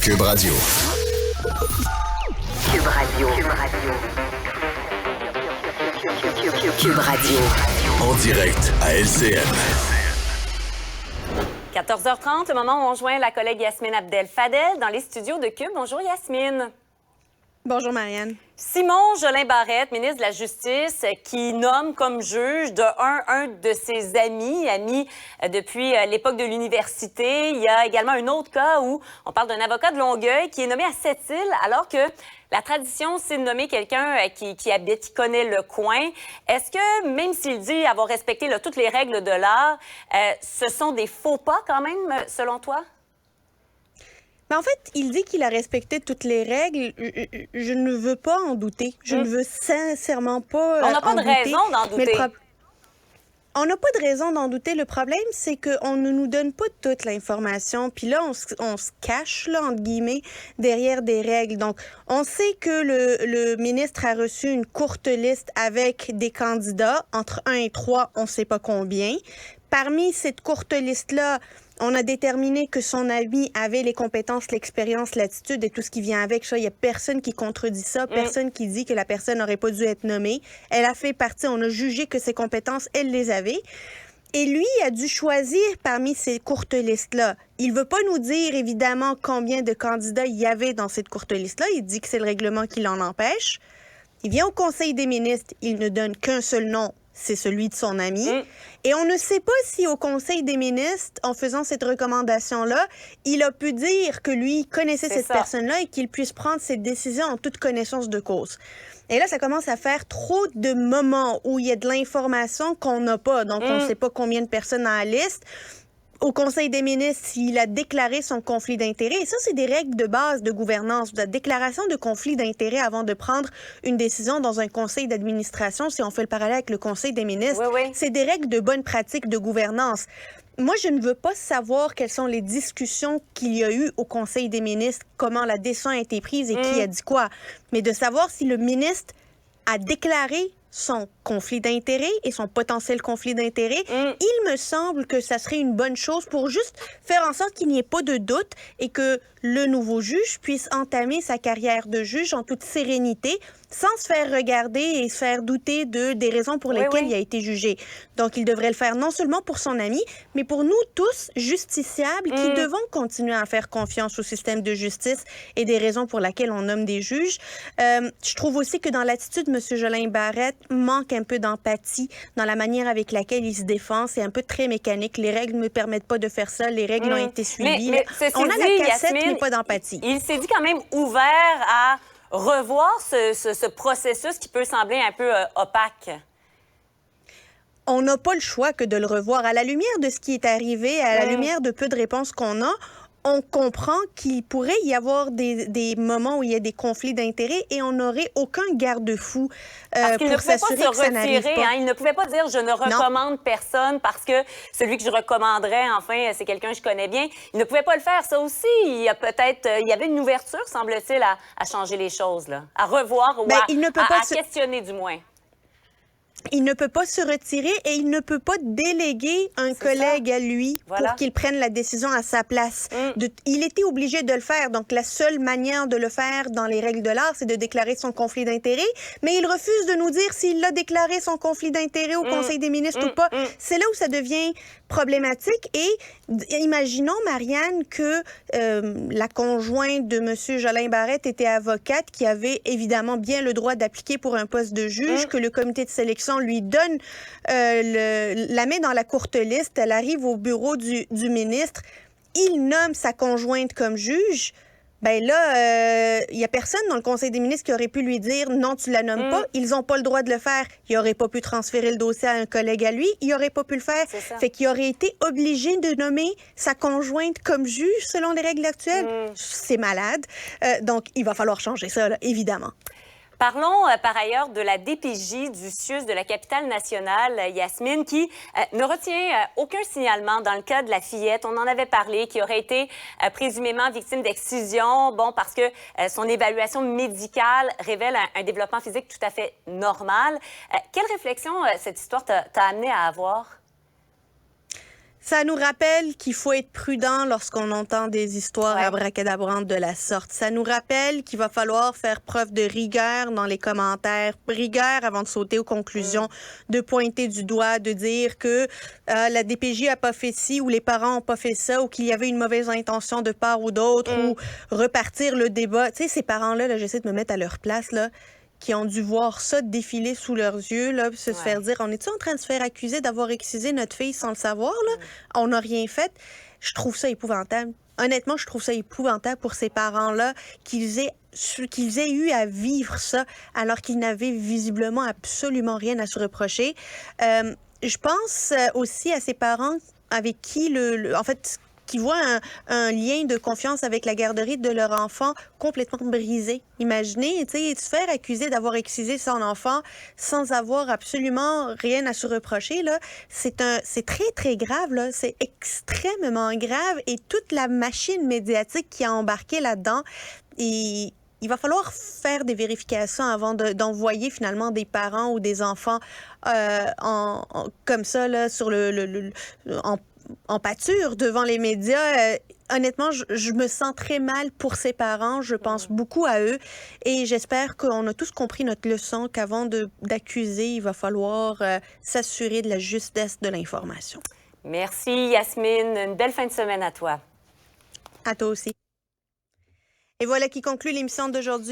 Cube Radio. Cube Radio. Cube Radio. Cube Radio. En direct à LCN. 14h30, le moment où on joint la collègue Yasmine Abdel-Fadel dans les studios de Cube. Bonjour Yasmine. Bonjour Marianne. Simon Jolin-Barrette, ministre de la Justice, qui nomme comme juge un de ses amis depuis l'époque de l'université. Il y a également un autre cas où on parle d'un avocat de Longueuil qui est nommé à Sept-Îles, alors que la tradition, c'est de nommer quelqu'un qui habite, qui connaît le coin. Est-ce que, même s'il dit avoir respecté toutes les règles de l'art, ce sont des faux pas quand même, selon toi? En fait, il dit qu'il a respecté toutes les règles. Je ne veux pas en douter. Je ne veux sincèrement pas On n'a pas de raison d'en douter. On n'a pas de raison d'en douter. Le problème, c'est qu'on ne nous donne pas toute l'information. Puis là, on se cache, là, entre guillemets, derrière des règles. Donc, on sait que le ministre a reçu une courte liste avec des candidats, entre 1 et 3, on ne sait pas combien. Parmi cette courte liste-là, on a déterminé que son ami avait les compétences, l'expérience, l'attitude et tout ce qui vient avec ça. Il n'y a personne qui contredit ça, personne qui dit que la personne n'aurait pas dû être nommée. Elle a fait partie, on a jugé que ses compétences, elle les avait. Et lui a dû choisir parmi ces courtes listes-là. Il ne veut pas nous dire, évidemment, combien de candidats il y avait dans cette courte liste-là. Il dit que c'est le règlement qui l'en empêche. Il vient au Conseil des ministres, il ne donne qu'un seul nom, c'est celui de son ami. Et on ne sait pas si au Conseil des ministres, en faisant cette recommandation-là, il a pu dire que lui connaissait cette personne-là et qu'il puisse prendre cette décision en toute connaissance de cause. Et là, ça commence à faire trop de moments où il y a de l'information qu'on n'a pas. Donc, on ne sait pas combien de personnes dans la liste. Au Conseil des ministres, s'il a déclaré son conflit d'intérêts. Et ça, c'est des règles de base de gouvernance. La déclaration de conflit d'intérêts avant de prendre une décision dans un conseil d'administration, si on fait le parallèle avec le Conseil des ministres, c'est des règles de bonne pratique de gouvernance. Moi, je ne veux pas savoir quelles sont les discussions qu'il y a eu au Conseil des ministres, comment la décision a été prise et qui a dit quoi. Mais de savoir si le ministre a déclaré son conflit d'intérêts et son potentiel conflit d'intérêts, il me semble que ça serait une bonne chose pour juste faire en sorte qu'il n'y ait pas de doute et que le nouveau juge puisse entamer sa carrière de juge en toute sérénité, sans se faire regarder et se faire douter des raisons pour lesquelles il a été jugé. Donc, il devrait le faire non seulement pour son ami, mais pour nous tous, justiciables, qui devons continuer à faire confiance au système de justice et des raisons pour lesquelles on nomme des juges. Je trouve aussi que dans l'attitude de M. Jolin-Barrette, manque un peu d'empathie dans la manière avec laquelle il se défend. C'est un peu très mécanique. Les règles ne me permettent pas de faire ça. Les règles ont été suivies. Mais on a la cassette, Yasmine, mais pas d'empathie. Il s'est dit quand même ouvert à revoir ce processus qui peut sembler un peu opaque. On n'a pas le choix que de le revoir. À la lumière de ce qui est arrivé, à la lumière de peu de réponses qu'on a, on comprend qu'il pourrait y avoir des moments où il y a des conflits d'intérêts et on n'aurait aucun garde-fou pour s'assurer que ça n'arrive pas. Il ne pouvait pas dire « je ne recommande personne parce que celui que je recommanderais, enfin, c'est quelqu'un que je connais bien ». Il ne pouvait pas le faire. Ça aussi, il y avait une ouverture, semble-t-il, à changer les choses, là, à revoir ou à questionner du moins. Il ne peut pas se retirer et il ne peut pas déléguer un collègue à lui pour qu'il prenne la décision à sa place. Il était obligé de le faire. Donc, la seule manière de le faire dans les règles de l'art, c'est de déclarer son conflit d'intérêts. Mais il refuse de nous dire s'il a déclaré son conflit d'intérêts au Conseil des ministres ou pas. C'est là où ça devient problématique. Et imaginons, Marianne, que la conjointe de M. Jolin-Barrette était avocate, qui avait évidemment bien le droit d'appliquer pour un poste de juge, que le comité de sélection lui donne, la met dans la courte liste, elle arrive au bureau du ministre, il nomme sa conjointe comme juge. Ben là, il n'y a personne dans le Conseil des ministres qui aurait pu lui dire « non, tu la nommes pas ». Ils n'ont pas le droit de le faire. Il n'aurait pas pu transférer le dossier à un collègue à lui. Il n'aurait pas pu le faire. Fait qu'il aurait été obligé de nommer sa conjointe comme juge selon les règles actuelles. C'est malade. Donc, il va falloir changer ça, là, évidemment. Parlons par ailleurs de la DPJ du CIUS de la capitale nationale, Yasmine, qui ne retient aucun signalement dans le cas de la fillette. On en avait parlé, qui aurait été présumément victime d'excision, parce que son évaluation médicale révèle un développement physique tout à fait normal. Quelle réflexion cette histoire t'a amené à avoir? Ça nous rappelle qu'il faut être prudent lorsqu'on entend des histoires abracadabrantes de la sorte. Ça nous rappelle qu'il va falloir faire preuve de rigueur dans les commentaires, rigueur avant de sauter aux conclusions, de pointer du doigt, de dire que la DPJ a pas fait ci ou les parents ont pas fait ça ou qu'il y avait une mauvaise intention de part ou d'autre ou repartir le débat. Tu sais, ces parents-là, là, j'essaie de me mettre à leur place, là, qui ont dû voir ça défiler sous leurs yeux, là, puis se faire dire, on est-tu en train de se faire accuser d'avoir excisé notre fille sans le savoir, là? On n'a rien fait. Je trouve ça épouvantable. Honnêtement, je trouve ça épouvantable pour ces parents-là qu'ils aient eu à vivre ça alors qu'ils n'avaient visiblement absolument rien à se reprocher. Je pense aussi à ces parents avec qui, en fait, qui voient un lien de confiance avec la garderie de leur enfant complètement brisé. Imaginez, tu sais, se faire accuser d'avoir excisé son enfant sans avoir absolument rien à se reprocher, là, c'est très, très grave, là. C'est extrêmement grave et toute la machine médiatique qui a embarqué là-dedans, il va falloir faire des vérifications avant d'envoyer finalement des parents ou des enfants comme ça, là, sur en pâture devant les médias. Honnêtement, je me sens très mal pour ces parents. Je pense beaucoup à eux et j'espère qu'on a tous compris notre leçon qu'avant d'accuser, il va falloir s'assurer de la justesse de l'information. Merci, Yasmine. Une belle fin de semaine à toi. À toi aussi. Et voilà qui conclut l'émission d'aujourd'hui.